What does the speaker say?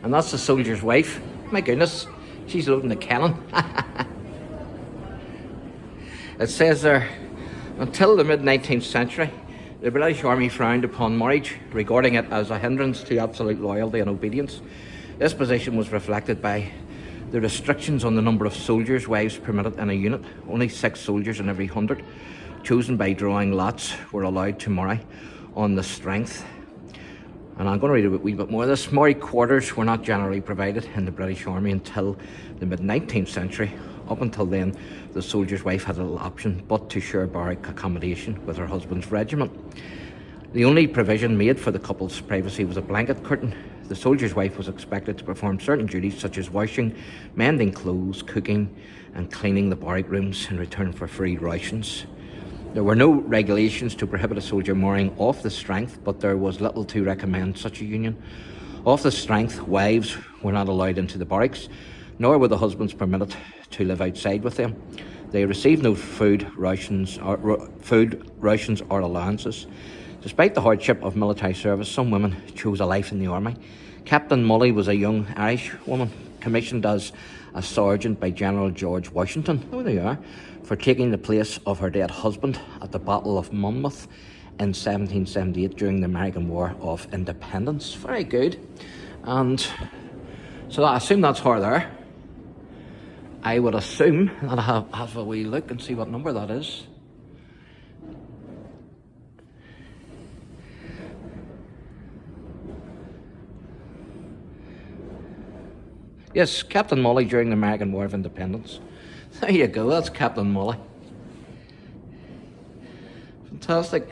And that's the soldier's wife. My goodness, she's loading the cannon. It says there, until the mid-19th century, the British Army frowned upon marriage, regarding it as a hindrance to absolute loyalty and obedience. This position was reflected by the restrictions on the number of soldiers' wives permitted in a unit. Only 6 soldiers in every 100, chosen by drawing lots, were allowed to marry on the strength. And I'm going to read a wee bit more of this. Married quarters were not generally provided in the British Army until the mid-19th century. Up until then, the soldier's wife had a little option but to share barrack accommodation with her husband's regiment. The only provision made for the couple's privacy was a blanket curtain. The soldier's wife was expected to perform certain duties such as washing, mending clothes, cooking and cleaning the barrack rooms in return for free rations. There were no regulations to prohibit a soldier marrying off the strength, but there was little to recommend such a union. Off the strength, wives were not allowed into the barracks, nor were the husbands permitted to live outside with them. They received no food rations or allowances. Despite the hardship of military service, some women chose a life in the army. Captain Molly was a young Irish woman commissioned as a sergeant by General George Washington, oh there you are, for taking the place of her dead husband at the Battle of Monmouth in 1778 during the American War of Independence. Very good. And so I assume that's her there. I would assume that I have a wee look and see what number that is. Yes, Captain Molly during the American War of Independence. There you go, that's Captain Molly. Fantastic.